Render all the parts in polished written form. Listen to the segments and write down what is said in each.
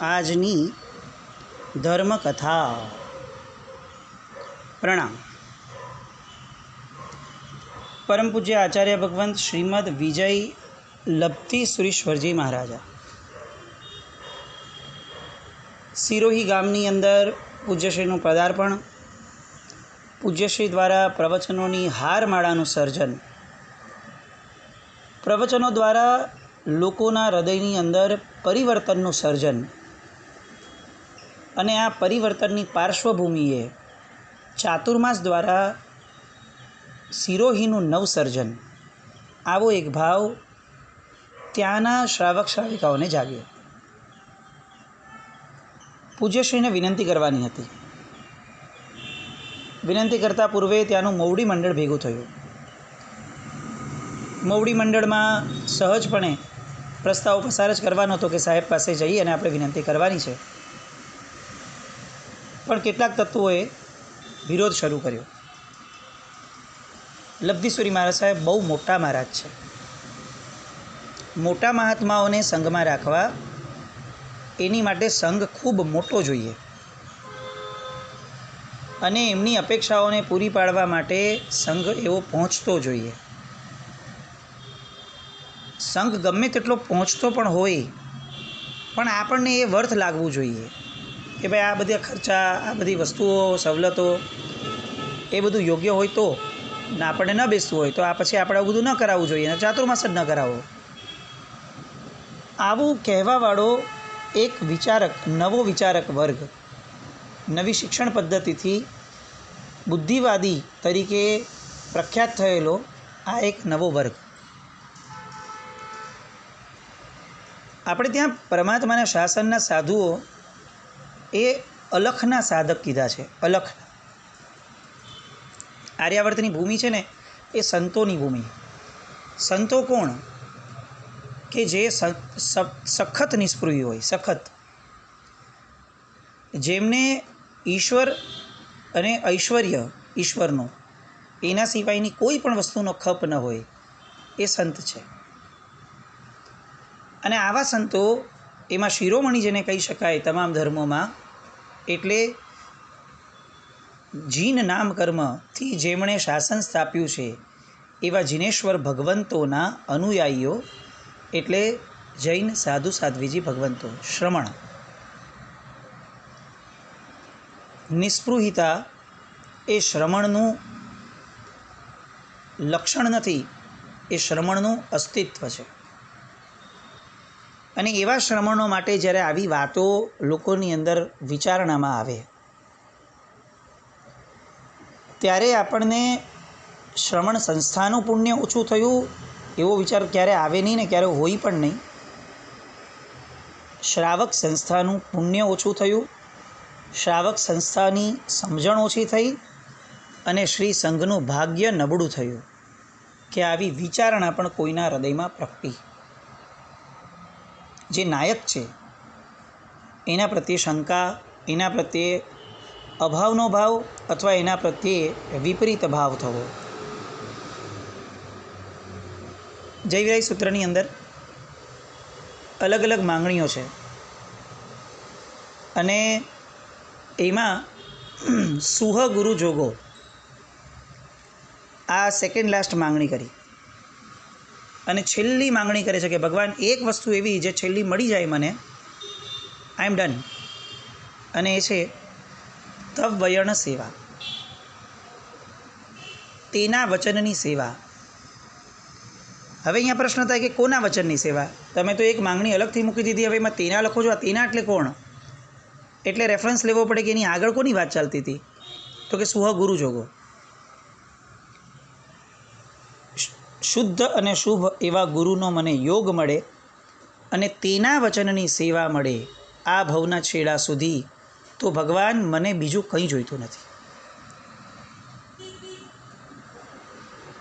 આજની ધર્મકથા. પ્રણામ. પરમ પૂજ્ય આચાર્ય ભગવંત શ્રીમદ વિજય લબ્ધી સુરીશ્વરજી મહારાજા સિરોહી ગામની અંદર પૂજ્યશ્રીનું પદાર્પણ, પૂજ્યશ્રી દ્વારા પ્રવચનોની હારમાળાનું સર્જન, પ્રવચનો દ્વારા લોકોના હૃદયની અંદર પરિવર્તનનું સર્જન અને આ પરિવર્તનની પાર્શ્વભૂમિએ ચાતુર્માસ દ્વારા સિરોહીનું નવસર્જન, આવો એક ભાવ ત્યાંના શ્રાવક શ્રાવિકાઓને જાગ્યો. પૂજ્યશ્રીને વિનંતી કરવાની હતી. વિનંતી કરતાં પૂર્વે ત્યાંનું મોવડી મંડળ ભેગું થયું. મોવડી મંડળમાં સહજપણે પ્રસ્તાવ પસાર જ કરવાનો હતો કે સાહેબ પાસે જઈ અને આપણે વિનંતી કરવાની છે, પણ કેટલાક તત્વોએ વિરોધ શરૂ કર્યો. લબ્ધીસુરી મહારાજ સાહેબ બહુ મોટા મહારાજ છે. મોટા મહાત્માઓને સંઘમાં રાખવા એની માટે સંઘ ખૂબ મોટો જોઈએ અને એમની અપેક્ષાઓને પૂરી પાડવા માટે સંઘ એવો પહોંચતો જોઈએ. સંઘ ગમે તેટલો પહોંચતો પણ હોય, પણ આપણને એ વર્થ લાગવું જોઈએ કે ભાઈ આ બધા ખર્ચા, આ બધી વસ્તુઓ, સવલતો એ બધું યોગ્ય હોય તો, ને આપણને ન બેસતું હોય તો આ પછી આપણે આવું બધું ન કરાવવું જોઈએ અને ચાતુર્માસ જ ન કરાવો. આવું કહેવાવાળો એક વિચારક, નવો વિચારક વર્ગ, નવી શિક્ષણ પદ્ધતિથી બુદ્ધિવાદી તરીકે પ્રખ્યાત થયેલો આ એક નવો વર્ગ. આપણે ત્યાં પરમાત્માના શાસનના સાધુઓ એ અલખના સાધક કીધા છે. અલખ. આર્યાવર્તની ભૂમિ છે ને એ સંતોની ભૂમિ. સંતો કોણ? કે જે સખત નિષ્પૃહી હોય, સખત, જેમને ઈશ્વર અને ઐશ્વર્ય ઈશ્વરનો એના સિવાયની કોઈ પણ વસ્તુનો ખપ ન હોય, એ સંત છે. અને આવા સંતો, એમાં શિરોમણી જેને કહી શકાય તમામ ધર્મોમાં, એટલે જીન નામ કર્મથી જેમણે શાસન સ્થાપ્યું છે એવા જીનેશ્વર ભગવંતોના અનુયાયીઓ, એટલે જૈન સાધુ સાધ્વીજી ભગવંતો, શ્રમણ. નિસ્પૃહિતા એ શ્રમણનું લક્ષણ નથી, એ શ્રમણનું અસ્તિત્વ છે. અને એવા શ્રમણો માટે જ્યારે આવી વાતો લોકોની અંદર વિચારણામાં આવે ત્યારે આપણને શ્રમણ સંસ્થાનું પુણ્ય ઓછું થયું એવો વિચાર ક્યારે આવે નહીં ને ક્યારે હોય પણ નહીં. શ્રાવક સંસ્થાનું પુણ્ય ઓછું થયું, શ્રાવક સંસ્થાની સમજણ ઓછી થઈ અને શ્રી સંઘનું ભાગ્ય નબળું થયું કે આવી વિચારણા પણ કોઈના હૃદયમાં પ્રગટી. જે નાયક છે એના પ્રત્યે શંકા, એના પ્રત્યે અભાવનો ભાવ અથવા એના પ્રત્યે વિપરીત ભાવ થવો. જયવિરાય સૂત્રની અંદર અલગ અલગ માંગણીઓ છે અને એમાં સુહ ગુરુ જોગો આ સેકન્ડ લાસ્ટ માંગણી કરી અને છેલ્લી માંગણી કરે છે કે ભગવાન એક વસ્તુ એવી જે છેલ્લી મળી જાય મને, આઈ એમ ડન, અને એ છે તવ વયણ સેવા, તેના વચનની સેવા. હવે અહીંયા પ્રશ્ન થાય કે કોના વચનની સેવા? તમે તો એક માંગણી અલગથી મૂકી દીધી, હવે એમાં તેના લખો છો. આ તેના એટલે કોણ? એટલે રેફરન્સ લેવો પડે કે એની આગળ કોની વાત ચાલતી હતી? તો કે સુહ ગુરુ જોગો. શુદ્ધ અને શુભ એવા ગુરુનો મને યોગ મળે અને તેના વચનની સેવા મળે આ ભવના છેડા સુધી, તો ભગવાન મને બીજું કંઈ જોઈતું નથી.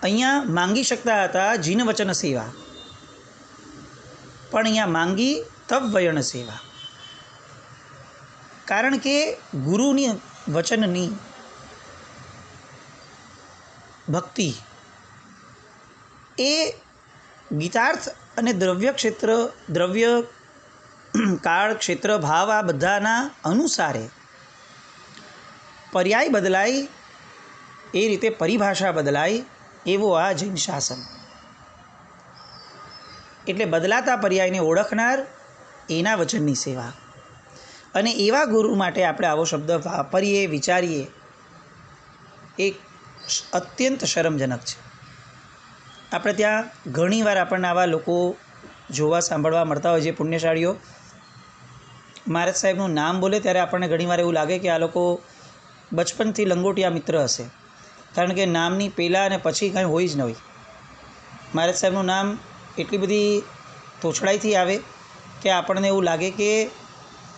અહીંયા માંગી શકતા હતા જીન વચન સેવા, પણ અહીંયા માંગી તવ વયણ સેવા. કારણ કે ગુરુની વચનની ભક્તિ એ ગીતાર્થ અને દ્રવ્ય ક્ષેત્ર, દ્રવ્ય કાળ, ક્ષેત્ર, ભાવ આ બધાના અનુસારે પર્યાય બદલાય, એ રીતે પરિભાષા બદલાય, એવો આ જૈન શાસન. એટલે બદલાતા પર્યાયને ઓળખનાર, એના વચનની સેવા. અને એવા ગુરુ માટે આપણે આવો શબ્દ વાપરીએ, વિચારીએ, એ અત્યંત શરમજનક છે. આપણે ત્યાં ઘણીવાર આપણને આવા લોકો જોવા, સાંભળવા મળતા હોય છે. પુણ્યશાળીઓ મહારાજ સાહેબનું નામ બોલે ત્યારે આપણને ઘણીવાર એવું લાગે કે આ લોકો બચપનથી લંગોટિયા મિત્ર હશે, કારણ કે નામની પહેલાં અને પછી કંઈ હોય જ ન હોય. મહારાજ સાહેબનું નામ એટલી બધી તોછડાઈથી આવે કે આપણને એવું લાગે કે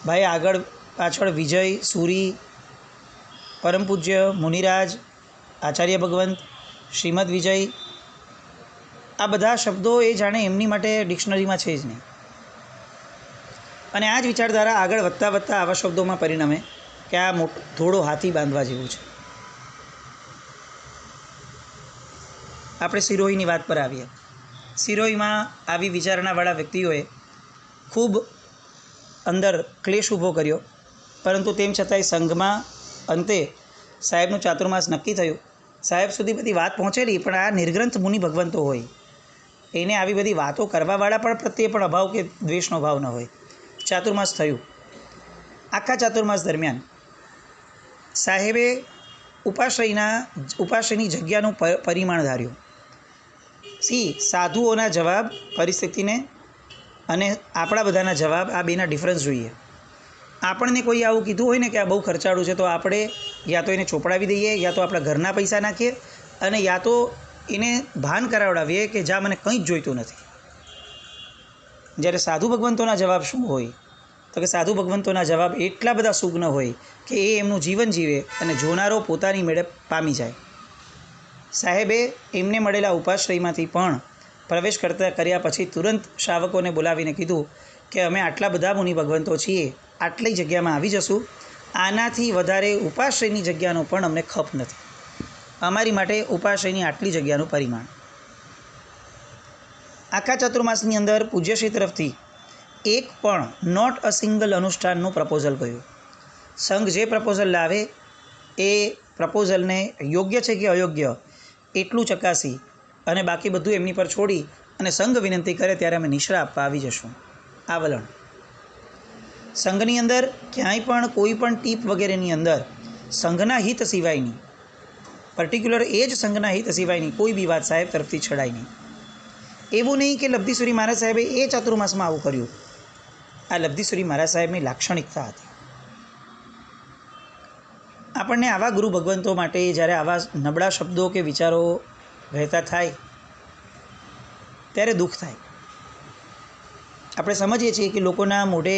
ભાઈ આગળ પાછળ વિજય, સુરી, પરમ પૂજ્ય મુનિરાજ, આચાર્ય ભગવંત, શ્રીમદ વિજય, આ બધા શબ્દો એ જાણે એમની માટે ડિક્શનરીમાં છે જ નહીં. અને આ જ વિચારધારા આગળ વધતા વધતા આવા શબ્દોમાં પરિણમે કે આ થોડો હાથી બાંધવા જેવું છે. આપણે સિરોહીની વાત પર આવીએ. સિરોહીમાં આવી વિચારણાવાળા વ્યક્તિઓએ ખૂબ અંદર ક્લેશ ઊભો કર્યો, પરંતુ તેમ છતાંય સંઘમાં અંતે સાહેબનું ચાતુર્માસ નક્કી થયું. સાહેબ સુધી બધી વાત પહોંચેલી, પણ આ નિર્ગ્રંથ મુનિ ભગવંતો હોય, એને આવી બધી વાતો કરવાવાળા પણ પ્રત્યે પણ અભાવ કે દ્વેષનો ભાવ ન હોય. ચાતુર્માસ થયું. આખા ચાતુર્માસ દરમિયાન સાહેબે ઉપાશ્રયની જગ્યાનું પરિમાણ ધાર્યું. સાધુઓના જવાબ પરિસ્થિતિને અને આપણા બધાના જવાબ, આ બેના ડિફરન્સ જોઈએ. આપણને કોઈ આવું કીધું હોય ને કે આ બહુ ખર્ચાળું છે, તો આપણે યા તો એને ચોપડાવી દઈએ, યા તો આપણા ઘરના પૈસા નાખીએ, અને યા તો એને ભાન કરાવડાવીએ કે જા મને કંઈ જ જોઈતું નથી. જ્યારે સાધુ ભગવંતોના જવાબ શું હોય? તો કે સાધુ ભગવંતોના જવાબ એટલા બધા સુગ્ન હોય કે એ એમનું જીવન જીવે અને જોનારો પોતાની મેળે પામી જાય. સાહેબે એમને મળેલા ઉપાશ્રયમાંથી પણ પ્રવેશ કર્યા પછી તુરંત શ્રાવકોને બોલાવીને કીધું કે અમે આટલા બધા મુનિ ભગવંતો છીએ, આટલી જગ્યામાં આવી જશું, આનાથી વધારે ઉપાશ્રયની જગ્યાનો પણ અમને ખપ નથી. અમારી માટે ઉપાશ્રયની આટલી જગ્યાનું પરિમાણ. આખા ચતુર્માસની અંદર પૂજ્યશ્રી તરફથી એક પણ નોટ અ સિંગલ અનુષ્ઠાનનું પ્રપોઝલ ગયું. સંઘ જે પ્રપોઝલ લાવે એ પ્રપોઝલને યોગ્ય છે કે અયોગ્ય એટલું ચકાસી અને બાકી બધું એમની પર છોડી અને સંઘ વિનંતી કરે ત્યારે અમે નિશ્રા આપવા આવી જશું. આ વલણ. સંઘની અંદર ક્યાંય પણ કોઈ પણ ટીપ વગેરેની અંદર સંઘના હિત સિવાયની, પર્ટિક્યુલર એ જ સંઘના હિત સિવાયની કોઈ બી વાત સાહેબ તરફથી છડાય નહીં. એવું નહીં કે લબ્ધિસુરી મહારાજ સાહેબે એ ચાતુર્માસમાં આવું કર્યું. આ લબ્ધિસુરી મહારાજ સાહેબની લાક્ષણિકતા હતી. આપણને આવા ગુરુ ભગવંતો માટે જ્યારે આવા નબળા શબ્દો કે વિચારો વહેતા થાય ત્યારે દુઃખ થાય. આપણે સમજીએ છીએ કે લોકોના મોઢે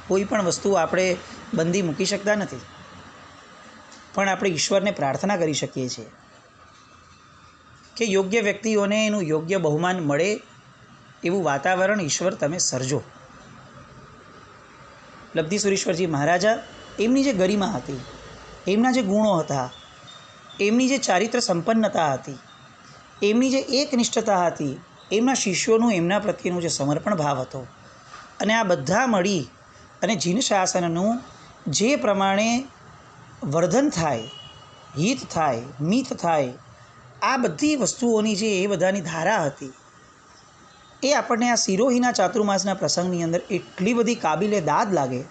કોઈ પણ વસ્તુ આપણે બંધી મૂકી શકતા નથી, પણ આપણે ઈશ્વરને પ્રાર્થના કરી શકીએ છીએ કે યોગ્ય વ્યક્તિઓને એનું યોગ્ય બહુમાન મળે એવું વાતાવરણ ઈશ્વર તમે સર્જો. લબ્ધિસુરીશ્વરજી મહારાજા, એમની જે ગરિમા હતી, એમના જે ગુણો હતા, એમની જે ચારિત્ર સંપન્નતા હતી, એમની જે એકનિષ્ઠતા હતી, એમના શિષ્યોનું એમના પ્રત્યેનું જે સમર્પણ ભાવ હતો, અને આ બધા મળી અને જીન શાસનનું જે પ્રમાણે વર્ધન થાય, હિત થાય, મિત થાય, આ બધી વસ્તુઓની જે એ બધાની ધારા હતી, એ આપણને આ સિરોહીના ચાતુર્માસના પ્રસંગની અંદર એટલી બધી કાબિલે દાદ લાગે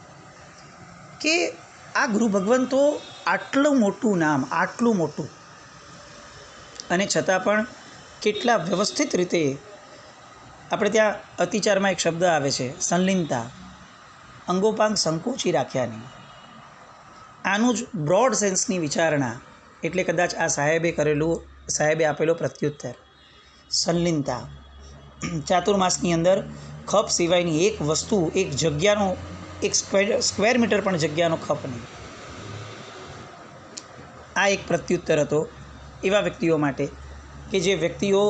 કે આ ગુરુ ભગવંતો આટલું મોટું નામ, આટલું મોટું, અને છતાં પણ કેટલા વ્યવસ્થિત રીતે આપણે ત્યાં અતિચારમાં એક શબ્દ આવે છે, સંલિનતા, અંગોપાંગ સંકોચી રાખ્યા નહીં. આનું જ બ્રોડ સેન્સની વિચારણા એટલે કદાચ આ સાહેબે આપેલો પ્રત્યુત્તર. સંલિનતા. ચાતુર્માસની અંદર ખપ સિવાયની એક વસ્તુ, એક જગ્યાનો, એક સ્ક્વેર મીટર પણ જગ્યાનો ખપ નહીં. આ એક પ્રત્યુત્તર હતો એવા વ્યક્તિઓ માટે કે જે વ્યક્તિઓ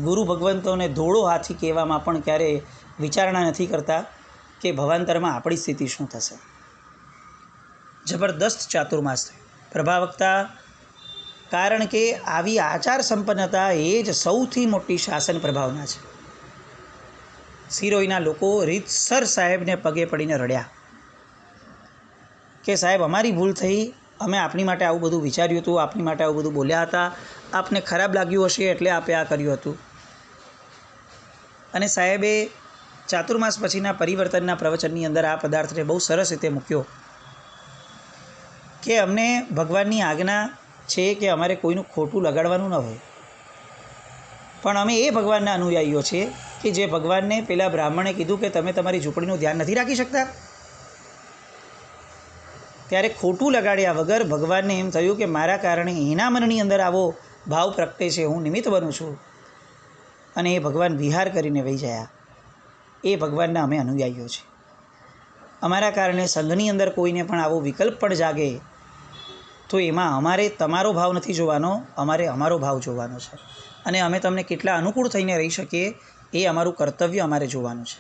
ગુરુ ભગવંતોને ધોળો હાથી કહેવામાં પણ ક્યારેય વિચારણા નથી કરતા કે ભવાંતરમાં આપણી સ્થિતિ શું થશે. જબરદસ્ત ચાતુર્માસ થયો. પ્રભાવકતા, કારણ કે આવી આચાર સંપન્નતા એ જ સૌથી મોટી શાસન પ્રભાવના છે. સિરોહીના લોકો રીતસર સાહેબને પગે પડીને રડ્યા કે સાહેબ અમારી ભૂલ થઈ, અમે આપની માટે આવું બધું વિચાર્યું હતું, આપની માટે આવું બધું બોલ્યા હતા, આપને ખરાબ લાગ્યું હશે એટલે આપે આ કર્યું હતું. અને સાહેબે ચાતુર્માસ પછીના પરિવર્તનના પ્રવચનની અંદર આ પદાર્થને બહુ સરસ રીતે મૂક્યો કે અમને ભગવાનની આજ્ઞા છે કે અમારે કોઈનું ખોટું લગાડવાનું ન હોય, પણ અમે એ ભગવાનના અનુયાયીઓ છીએ કે જે ભગવાનને પેલા બ્રાહ્મણે કીધું કે તમે તમારી ઝૂંપડીનું ધ્યાન નથી રાખી શકતા, ત્યારે ખોટું લગાડ્યા વગર ભગવાનને એમ થયું કે મારા કારણે એના મનની અંદર આવો ભાવ પ્રગટે છે, હું નિમિત્ત બનું છું, અને એ ભગવાન વિહાર કરીને વહી ગયા. એ ભગવાનના અમે અનુયાયીઓ છીએ. અમારા કારણે સંઘની અંદર કોઈને પણ આવો વિકલ્પ પણ જાગે તો એમાં અમારે તમારો ભાવ નથી જોવાનો, અમારે અમારો ભાવ જોવાનો છે, અને અમે તમને કેટલા અનુકૂળ થઈને રહી શકીએ એ અમારું કર્તવ્ય અમારે જોવાનું છે.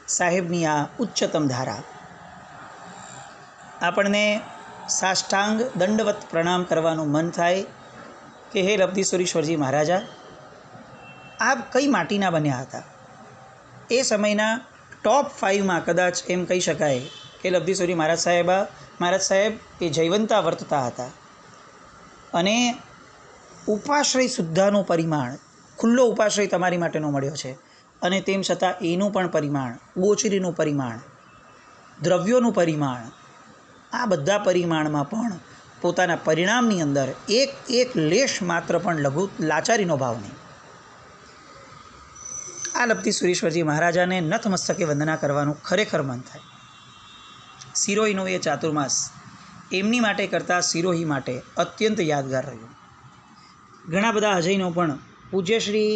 સાહેબની આ ઉચ્ચતમ ધારા આપણને સાષ્ટાંગ દંડવત પ્રણામ કરવાનું મન થાય કે હે લબ્ધીશ્વરીશ્વરજી મહારાજા, આપ કઈ માટીના બન્યા હતા? એ સમયના ટોપ 5માં કદાચ એમ કહી શકાય કે લબ્ધીશ્વરી મહારાજ સાહેબ એ જૈવંતા વર્તતા હતા, અને ઉપાશ્રય સુદ્ધાનું પરિમાણ, ખુલ્લો ઉપાશ્રય તમારી માટેનો મળ્યો છે, અને તેમ છતાં એનું પણ પરિમાણ, ગોચરીનું પરિમાણ, દ્રવ્યોનું પરિમાણ, આ બધા પરિમાણમાં પણ પોતાના પરિણામની અંદર એક લેશ માત્ર પણ લાચારીનો ભાવ નહીં. આ લબ્ધીશ્વરીશ્વરજી મહારાજાને નતમસ્તકે વંદના કરવાનું ખરેખર મન થાય. સિરોહીનો એ ચાતુર્માસ એમની માટે કરતાં સિરોહી માટે અત્યંત યાદગાર રહ્યું. ઘણા બધા અજયનો પણ પૂજ્યશ્રી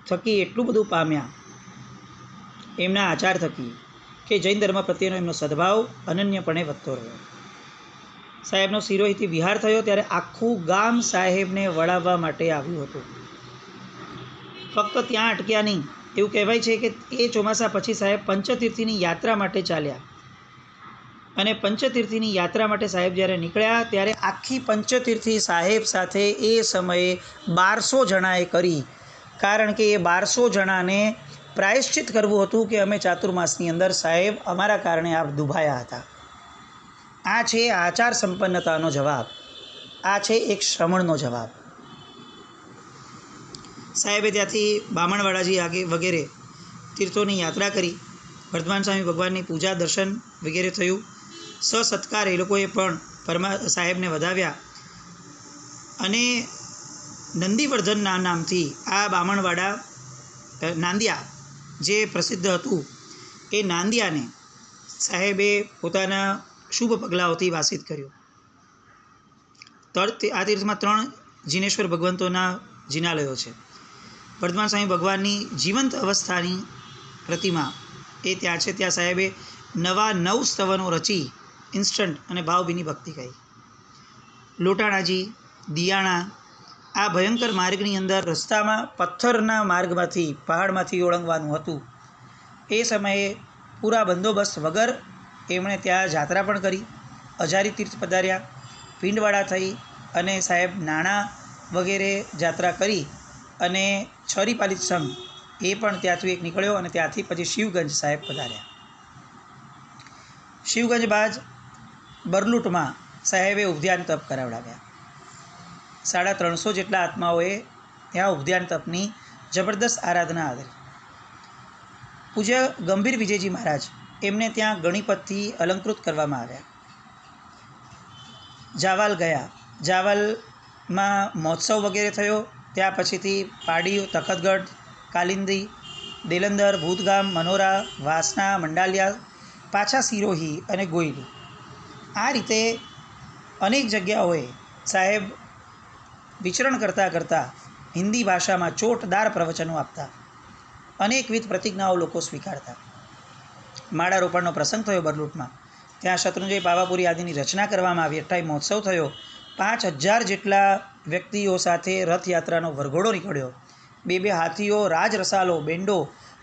થકી એટલું બધું પામ્યા એમના આચાર થકી કે જૈન ધર્મ પ્રત્યેનો એમનો સદભાવ અનન્યપણે વધતો રહ્યો. સાહેબનો સિરોહીથી વિહાર થયો ત્યારે આખું ગામ સાહેબને વળાવવા માટે આવ્યું હતું. ફક્ત ત્યાં અટક્યા નહીં. એવું કહેવાય છે કે એ ચોમાસા પછી સાહેબ પંચતીર્થીની યાત્રા માટે ચાલ્યા, અને પંચતીર્થીની યાત્રા માટે સાહેબ જ્યારે નીકળ્યા ત્યારે આખી પંચતીર્થી સાહેબ સાથે એ સમયે 1200 જણાએ કરી, કારણ કે એ 1200 જણાને પ્રાયશ્ચિત કરવું હતું કે અમે ચાતુર્માસની અંદર સાહેબ અમારા કારણે આપ દુભાયા હતા. આ છે આચાર સંપન્નતાનો જવાબ, આ છે એક શ્રમણનો જવાબ. સાહેબે ત્યાંથી બામણવાડાજી વગેરે તીર્થોની યાત્રા કરી. વર્ધમાન સ્વામી ભગવાનની પૂજા દર્શન વગેરે થયું. સત્કાર એ લોકોએ પણ સાહેબને વધાવ્યા, અને નંદીવર્ધનના નામથી આ બામણવાડા નાંદિયા જે પ્રસિદ્ધ હતું એ નાંદિયાને સાહેબે પોતાના શુભ પગલાઓથી વાસિત કર્યું. આ તીર્થમાં 3 જીનેશ્વર ભગવંતોના જિનાલયો છે. વર્ધમાન સ્વામી ભગવાનની જીવંત અવસ્થાની પ્રતિમા એ ત્યાં છે. ત્યાં સાહેબે 9 સ્તવનો રચી ઇન્સ્ટન્ટ અને ભાવભીની ભક્તિ કહી. લોટાણાજી, દિયાણા, આ ભયંકર માર્ગની અંદર રસ્તામાં પથ્થરના માર્ગમાંથી, પહાડમાંથી ઓળંગવાનું હતું. એ સમયે પૂરા બંદોબસ્ત વગર એમણે ત્યાં જાત્રા પણ કરી. અજારી તીર્થ પધાર્યા, પિંડવાડા થઈ, અને સાહેબ નાણા વગેરે જાત્રા કરી, અને છરીપાલિત સંઘ એ પણ ત્યાંથી એક નીકળ્યો, અને ત્યાંથી પછી શિવગંજ સાહેબ પધાર્યા. શિવગંજ બાદ બરલુટમાં સાહેબે ઉપધ્યાન તપ કરાવડાવ્યા. 350 જેટલા આત્માઓએ ત્યાં ઉપધ્યાન તપની જબરદસ્ત આરાધના આદરી. પૂજ્ય ગંભીર વિજયજી મહારાજ એમને ત્યાં ગણિપતથી અલંકૃત કરવામાં આવ્યા. જાવાલ ગયા. જાવાલમાં મહોત્સવ વગેરે થયો. ત્યાં પછીથી પાડીઓ, તખતગઢ, કાલિંદી, દેલંદર, ભૂતગામ, મનોરા, વાસના, મંડાલિયા, પાછા સિરોહી અને ગોયલી. આ રીતે અનેક જગ્યાઓએ સાહેબ વિચરણ કરતાં કરતાં હિન્દી ભાષામાં ચોટદાર પ્રવચનો આપતા, અનેકવિધ પ્રતિજ્ઞાઓ લોકો સ્વીકારતા. માળા રોપણનો પ્રસંગ થયો બરલુટમાં. ત્યાં શત્રુંજય પાવાપુરી આદિની રચના કરવામાં આવી. 28 મહોત્સવ થયો. 5000 જેટલા વ્યક્તિઓ સાથે રથયાત્રાનો વરઘોડો નીકળ્યો. 2 હાથીઓ, રાજ રસાલો, બેન્ડો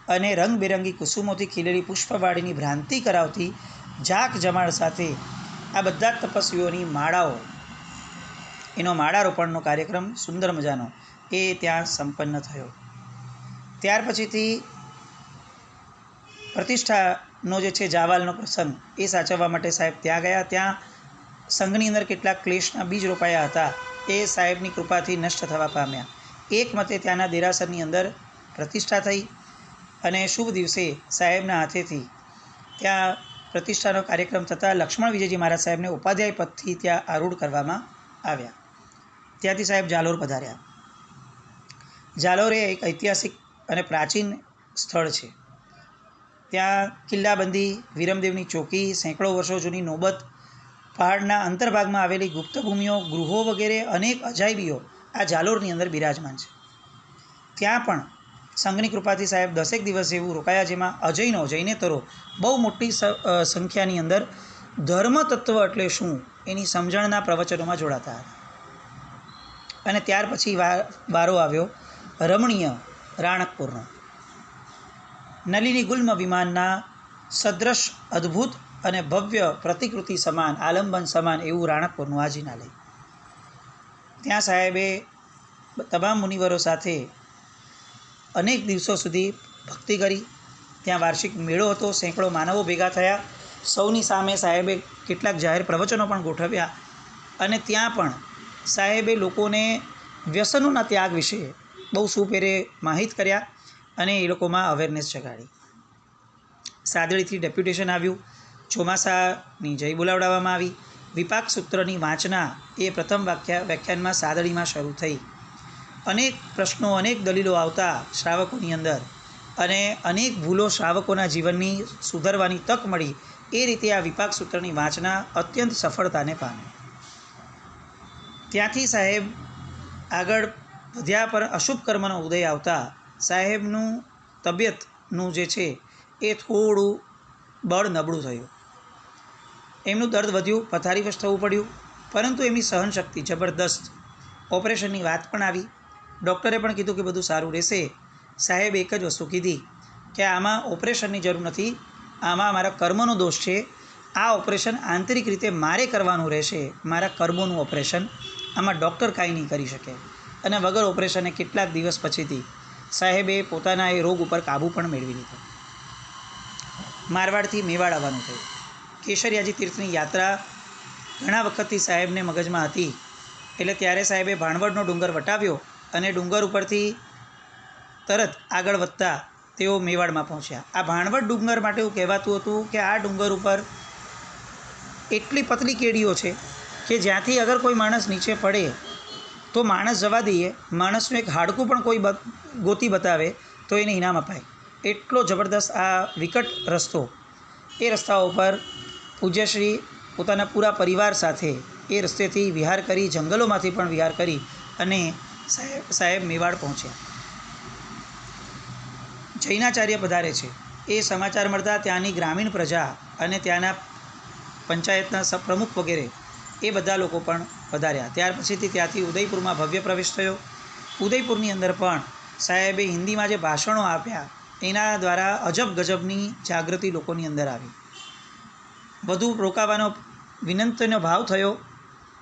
અને રંગબેરંગી કુસુમોથી ખીલેલી પુષ્પવાડીની ભ્રાંતિ કરાવતી જાક જમાડ સાથે આ બધા જ તપસ્વીઓની માળાઓ, એનો માળા રોપણનો કાર્યક્રમ સુંદર મજાનો એ ત્યાં સંપન્ન થયો. ત્યાર પછીથી પ્રતિષ્ઠાનો જે છે જાવાલનો પ્રસંગ એ સાચવવા માટે સાહેબ ત્યાં ગયા. ત્યાં સંઘની અંદર કેટલાક ક્લેશના બીજ રોપાયા હતા, એ સાહેબની કૃપાથી નષ્ટ થવા પામ્યા. એક મતે ત્યાંના દેરાસરની અંદર પ્રતિષ્ઠા થઈ અને શુભ દિવસે સાહેબના હાથેથી ત્યાં પ્રતિષ્ઠાનો કાર્યક્રમ થતાં લક્ષ્મણ વિજયજી મહારાજ સાહેબને ઉપાધ્યાય પદથી ત્યાં આરૂઢ કરવામાં આવ્યા. ત્યાંથી સાહેબ જાલોર પધાર્યા. જાલોર એ એક ઐતિહાસિક અને પ્રાચીન સ્થળ છે. ત્યાં કિલ્લાબંધી, વીરમદેવની ચોકી, સેંકડો વર્ષો જૂની નોબત, પહાડના અંતર્ભાગમાં આવેલી ગુપ્ત ભૂમિઓ, ગૃહો વગેરે અનેક અજાયબીઓ આ જાલોરની અંદર બિરાજમાન છે. ત્યાં પણ સંઘની કૃપાથી સાહેબ 10 દિવસ જેવું રોકાયા, જેમાં અજયનો જૈનેતરો બહુ મોટી સંખ્યાની અંદર ધર્મતત્વ એટલે શું એની સમજણના પ્રવચનોમાં જોડાતા હતા. અને ત્યાર પછી વારો આવ્યો રમણીય રાણકપુરનો. નલિની ગુલ્મ વિમાનના સદ્રશ અદ્ભુત અને ભવ્ય પ્રતિકૃતિ સમાન, આલંબન સમાન એવું રાણકપુરનું આજીનાલય. ત્યાં સાહેબે તમામ મુનિવરો સાથે અનેક દિવસો સુધી ભક્તિ કરી. ત્યાં વાર્ષિક મેળો હતો, સેંકડો માનવો ભેગા થયા. સૌની સામે સાહેબે કેટલાક જાહેર પ્રવચનો પણ ગોઠવ્યા અને ત્યાં પણ સાહેબે લોકોને વ્યસનોના ત્યાગ વિશે બહુ સુપેરે માહિત કર્યા અને એ લોકોમાં અવેરનેસ જગાડી. સાદડીથી ડેપ્યુટેશન આવ્યું, ચોમાસાની જય બોલાવડાવવામાં આવી. વિપાક સૂત્રની વાંચના એ પ્રથમ વ્યાખ્યાનમાં સાદડીમાં શરૂ થઈ. અનેક પ્રશ્નો, અનેક દલીલો આવતા શ્રાવકોની અંદર અને અનેક ભૂલો શ્રાવકોના જીવનની સુધારવાની તક મળી. એ રીતે આ વિપાક સૂત્રની વાંચના અત્યંત સફળતાને પામી. ત્યાંથી સાહેબ આગળ વધ્યા, પર અશુભ કર્મનો ઉદય આવતા સાહેબનું તબિયતનું જે છે એ થોડું બળ નબળું થયું. એમનું દર્દ વધ્યું, પથારીવશ થવું પડ્યું, પરંતુ એમની સહનશક્તિ જબરદસ્ત. ઓપરેશનની વાત પણ આવી. ડૉક્ટરે પણ કીધું કે બધું સારું રહેશે. સાહેબ એક જ વસ્તુ કીધી કે આમાં ઓપરેશનની જરૂર નથી, આમાં મારા કર્મનો દોષ છે. આ ઓપરેશન આંતરિક રીતે મારે કરવાનું રહેશે, મારા કર્મોનું ઓપરેશન. આમાં ડૉક્ટર કાંઈ નહીં કરી શકે. અને વગર ઓપરેશને કેટલાક દિવસ પછીથી સાહેબે પોતાના એ રોગ ઉપર કાબૂ પણ મેળવી લીધો. મારવાડથી મેવાડ આવવાનું થયું. કેસરિયાજી તીર્થની યાત્રા ઘણા વખતથી સાહેબને મગજમાં હતી. એટલે ત્યારે સાહેબે ભાણવડનો ડુંગર વટાવ્યો અને ડુંગર ઉપરથી તરત આગળ વધતા તેઓ મેવાડમાં પહોંચ્યા. આ ભાણવડ ડુંગર માટે એવું કહેવાતું હતું કે આ ડુંગર ઉપર એટલી પતલી કેડીઓ છે કે જ્યાંથી અગર કોઈ માણસ નીચે પડે તો માણસ જવા દઈએ, માણસનું એક હાડકું પણ કોઈ ગોતી બતાવે તો એને ઇનામ અપાય. એટલો જબરદસ્ત આ વિકટ રસ્તો. એ રસ્તા ઉપર પૂજ્યશ્રી પોતાના પૂરા પરિવાર સાથે એ રસ્તેથી વિહાર કરી, જંગલોમાંથી પણ વિહાર કરી અને સાહેબ મેવાડ પહોંચ્યા. જૈનાચાર્ય પધારે છે એ સમાચાર મળતા ત્યાંની ગ્રામીણ પ્રજા અને ત્યાંના પંચાયતના પ્રમુખ વગેરે એ બધા લોકો પણ પધાર્યા. ત્યાર પછીથી ત્યાંથી ઉદયપુરમાં ભવ્ય પ્રવેશ થયો. ઉદયપુરની અંદર પણ સાહેબે હિન્દીમાં જે ભાષણો આપ્યા એના દ્વારા અજબ ગજબની જાગૃતિ લોકોની અંદર આવી. વધુ રોકાવાનો વિનંતીનો ભાવ થયો.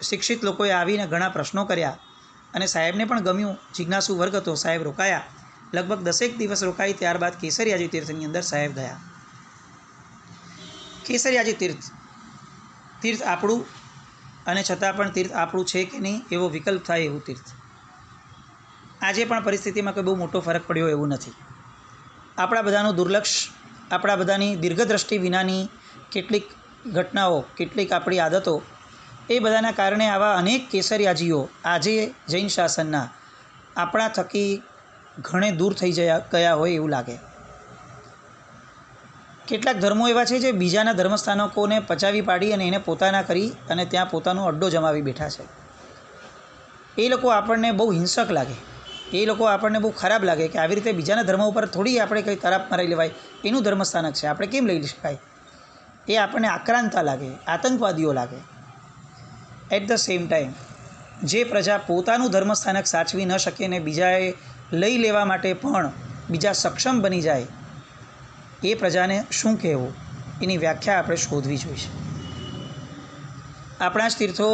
શિક્ષિત લોકોએ આવીને ઘણા પ્રશ્નો કર્યા અને સાહેબને પણ ગમ્યું. જિજ્ઞાસુ વર્ગ હતો, સાહેબ રોકાયા. લગભગ 10 દિવસ રોકાઈ. ત્યારબાદ કેસરિયાજી તીર્થની અંદર સાહેબ ગયા. કેસરિયાજી તીર્થ આપણું, અને છતાં પણ તીર્થ આપણું છે કે નહીં એવો વિકલ્પ થાય એવું તીર્થ. આજે પણ પરિસ્થિતિમાં કોઈ બહુ મોટો ફરક પડ્યો એવું નથી. આપણા બધાનું દુર્લક્ષ, આપણા બધાની દીર્ઘદ્રષ્ટિ વિનાની કેટલીક ઘટનાઓ, કેટલીક આપણી આદતો, એ બધાના કારણે આવા અનેક કેસરિયાજીઓ આજે જૈન શાસનના આપણા થકી ઘણે દૂર થઈ ગયા હોય એવું લાગે. કેટલાક ધર્મો એવા છે જે બીજાના ધર્મસ્થાનકોને પચાવી પાડી અને એને પોતાના કરી અને ત્યાં પોતાનો અડ્ડો જમાવી બેઠા છે. એ લોકો આપણને બહુ હિંસક લાગે, એ લોકો આપણને બહુ ખરાબ લાગે કે આવી રીતે બીજાના ધર્મ ઉપર થોડી આપણે કંઈ તરાપ મારી લેવાય. એનું ધર્મસ્થાનક છે, આપણે કેમ લઈ શકાય? એ આપણને આક્રાંતા લાગે, આતંકવાદીઓ લાગે. એટ ધ સેમ ટાઈમ જે પ્રજા પોતાનું ધર્મસ્થાનક સાચવી ન શકે ને બીજાએ લઈ લેવા માટે પણ બીજા સક્ષમ બની જાય, એ પ્રજાને શું કહેવું એની વ્યાખ્યા આપણે શોધવી જોઈએ. આપણા જ તીર્થો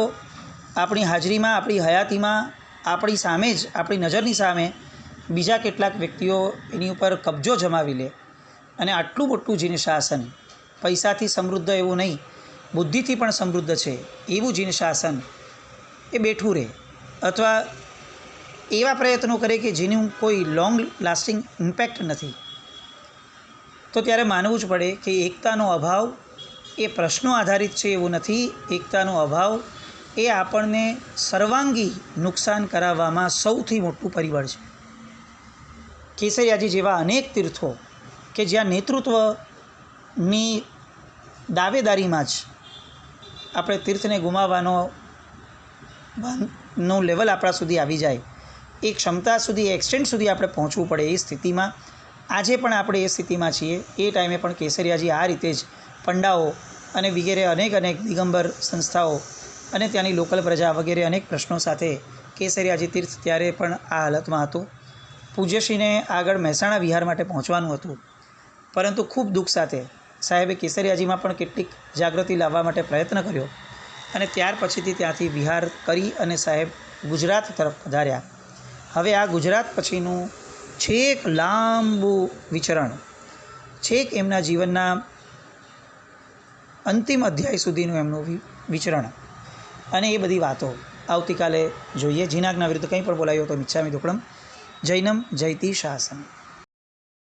આપણી હાજરીમાં, આપણી હયાતીમાં, આપણી સામે જ, આપણી નજરની સામે બીજા કેટલાક વ્યક્તિઓ એની ઉપર કબજો જમાવી લે અને આટલું મોટું જીન શાસન, પૈસાથી સમૃદ્ધ એવું નહીં, બુદ્ધિથી પણ સમૃદ્ધ છે એવું જીન શાસન એ બેઠું રહે, અથવા એવા પ્રયત્નો કરે કે જેનું કોઈ લોંગ લાસ્ટિંગ ઇમ્પેક્ટ નથી, તો ત્યારે માનવું જ પડે કે એકતાનો અભાવ એ પ્રશ્નો આધારિત છે એવું નથી. એકતાનો અભાવ એ આપણને સર્વાંગી નુકસાન કરાવવામાં સૌથી મોટું પરિબળ છે. કેસરિયાજી જેવા અનેક તીર્થો કે જ્યાં નેતૃત્વની દાવેદારીમાં જ આપણે તીર્થને ગુમાવવાનો નો લેવલ આપણા સુધી આવી જાય, એ ક્ષમતા સુધી, એક્સટેન્ટ સુધી આપણે પહોંચવું પડે, એ સ્થિતિમાં આજે પણ આપણે એ સ્થિતિમાં છીએ. એ ટાઈમે પણ કેસરિયાજી આ રીતે જ પંડાઓ અને વગેરે અનેક દિગંબર સંસ્થાઓ અને ત્યાંની લોકલ પ્રજા વગેરે અનેક પ્રશ્નો સાથે કેસરિયાજી તીર્થ ત્યારે પણ આ હાલતમાં હતું. પૂજ્યશ્રીને આગળ મહેસાણા વિહાર માટે પહોંચવાનું હતું, પરંતુ ખૂબ દુઃખ સાથે સાહેબે કેસરિયાજીમાં પણ કેટલીક જાગૃતિ લાવવા માટે પ્રયત્ન કર્યો અને ત્યાર પછીથી ત્યાંથી વિહાર કરી અને સાહેબ ગુજરાત તરફ પધાર્યા. હવે આ ગુજરાત પછીનું છેક લાંબુ વિચરણ, છેક એમના જીવનના અંતિમ અધ્યાય સુધીનું એમનું વિચરણ અને એ બધી વાતો આવતીકાલે જોઈએ. જીનાજ્ઞા વિરુદ્ધ કંઈ પણ બોલાયો તો મિચ્છામિ દુક્કડમ. જૈનમ જયતિ શાસન.